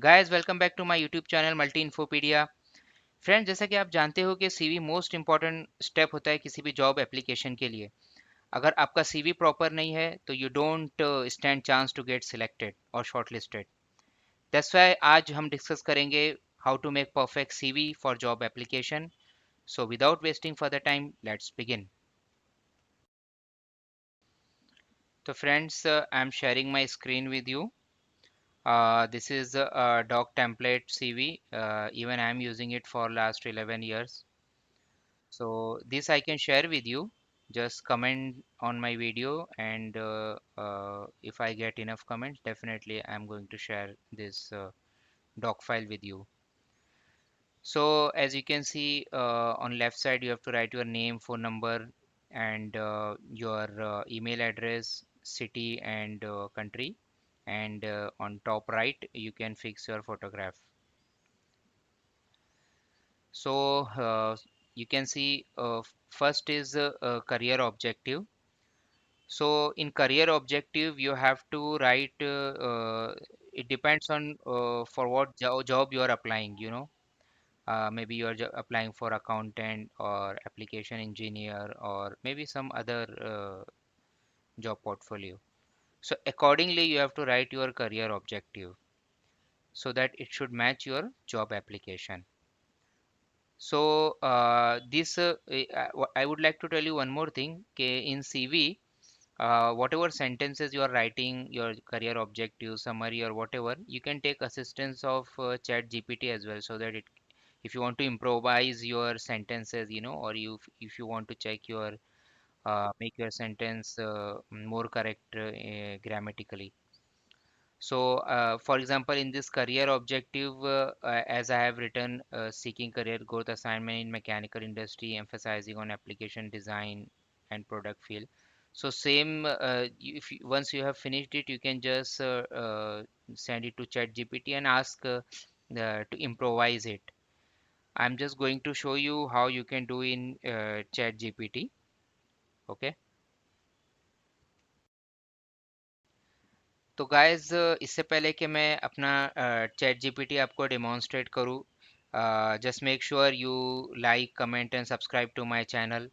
Guys welcome back to my YouTube channel Multi Infopedia. Friends, जैसा कि आप जानते हो कि सीवी मोस्ट इंपॉर्टेंट स्टेप होता है किसी भी जॉब एप्लीकेशन के लिए। अगर आपका सीवी प्रॉपर नहीं है तो you don't stand chance to get selected और शॉर्टलिस्टेड। दैट्स व्हाई आज हम डिस्कस करेंगे how to make perfect CV for job application. So without wasting further time, let's begin. तो friends, I am sharing my screen with you. This is a doc template CV. Even I am using it for last 11 years. So this I can share with you. Just comment on my video, and if I get enough comments, definitely I'm going to share this doc file with you. So as you can see, on left side you have to write your name, phone number, and your email address, city, and country. And on top right you can fix your photograph. So you can see, first is career objective. So in career objective, you have to write. It depends on for what job you are applying. Maybe you are applying for accountant or application engineer or maybe some other job portfolio. So accordingly, you have to write your career objective so that it should match your job application. So this I would like to tell you one more thing. Okay, in CV, whatever sentences you are writing, your career objective, summary, or whatever, you can take assistance of Chat GPT as well, so that if you want to improvise your sentences, or if you want to check your make your sentence more correct grammatically. So, for example, in this career objective, as I have written, seeking career growth assignment in mechanical industry, emphasizing on application design and product field. So, same, once you have finished it, you can just send it to ChatGPT and ask to improvise it. I'm just going to show you how you can do in ChatGPT. Okay. तो guys, इससे पहले कि मैं अपना ChatGPT आपको demonstrate करूँ, just make sure you like, comment and subscribe to my channel,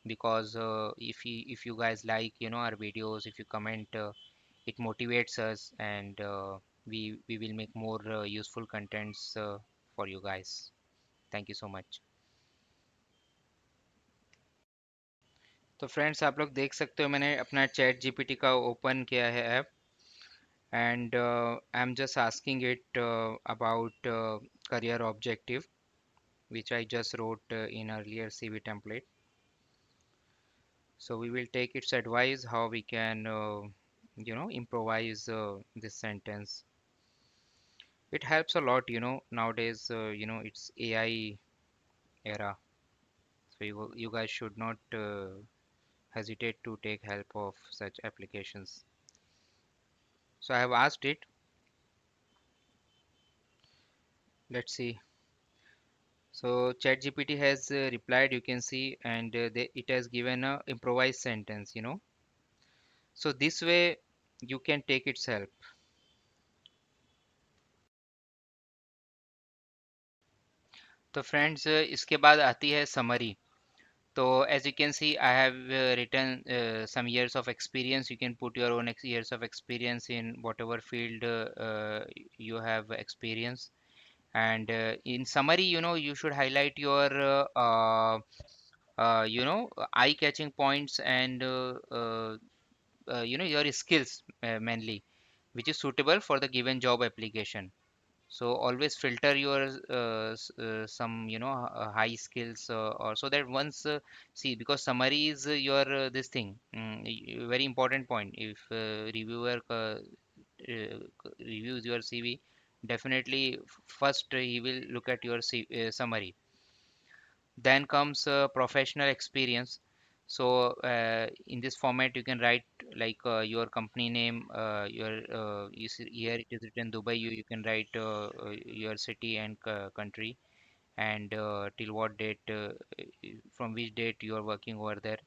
because if you guys like, our videos, if you comment, it motivates us, and we will make more useful contents for you guys. Thank you so much. तो friends, आप लोग देख सकते हो मैंने अपना chat GPT का open किया है app, and I'm just asking it about career objective, which I just wrote in earlier CV template. So we will take its advice how we can, improvise this sentence. It helps a lot, nowadays, it's AI era. So you guys should not hesitate to take help of such applications. So I have asked it. Let's see. So ChatGPT has replied, you can see, and it has given a improvised sentence, So this way you can take its help. तो friends, इसके बाद आती है summary. तो as you can see, I have written some years of experience. You can put your own years of experience in whatever field you have experience. And in summary, you should highlight your eye-catching points, and your skills mainly, which is suitable for the given job application. So always filter your some high skills, or so that once see, because summary is your this thing, very important point. If reviewer reviews your CV, definitely first he will look at your summary. Then comes professional experience. So in this format you can write like your company name, your you see here it is written Dubai. You can write your city and country, and till what date, from which date you are working over there.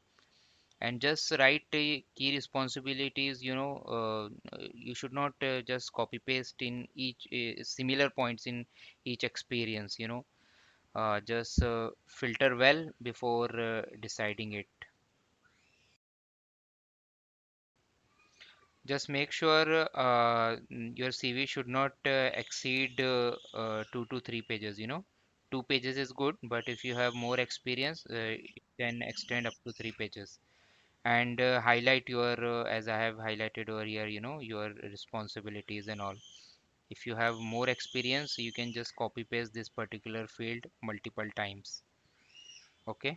and just write key responsibilities. You should not just copy paste in each similar points in each experience. Just filter well before deciding it. Just make sure your CV should not exceed 2 to 3 pages. 2 pages is good, but if you have more experience, it can extend up to 3 pages. And highlight your, as I have highlighted over here, your responsibilities and all. If you have more experience, you can just copy paste this particular field multiple times. Okay.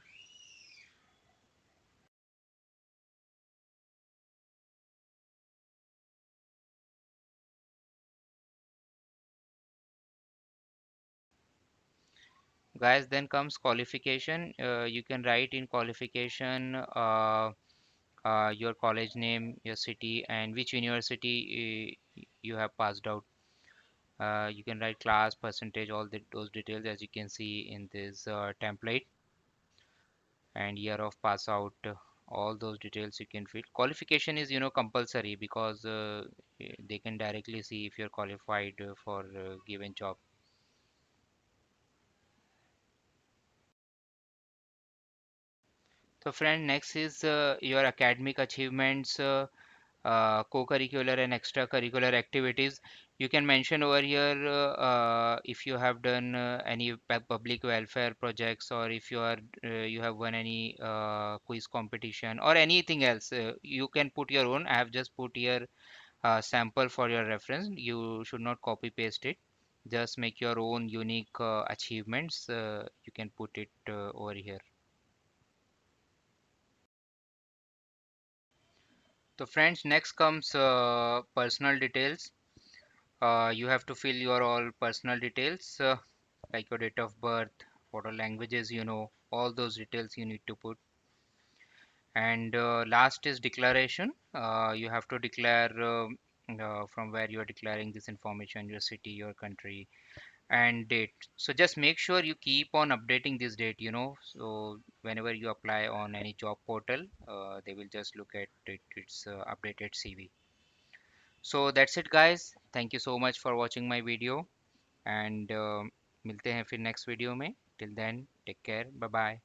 Guys, then comes qualification. You can write in qualification your college name, your city, and which university you have passed out. You can write class, percentage, all those details as you can see in this template, and year of pass out. All those details you can fill. Qualification is compulsory because they can directly see if you're qualified for a given job. So friend, next is your academic achievements. Co-curricular and extracurricular activities. You can mention over here if you have done any public welfare projects, or if you have won any quiz competition or anything else. You can put your own. I have just put here sample for your reference. You should not copy paste it. Just make your own unique achievements. You can put it over here. So friends, next comes personal details. You have to fill your all personal details, like your date of birth, what are languages all those details you need to put. And last is declaration. You have to declare from where you are declaring this information, your city, your country, and date. So just make sure you keep on updating this date, so whenever you apply on any job portal, they will just look at it, its updated CV. So that's it, guys. Thank you so much for watching my video, and मिलते हैं फिर next video में. Till then take care, bye bye.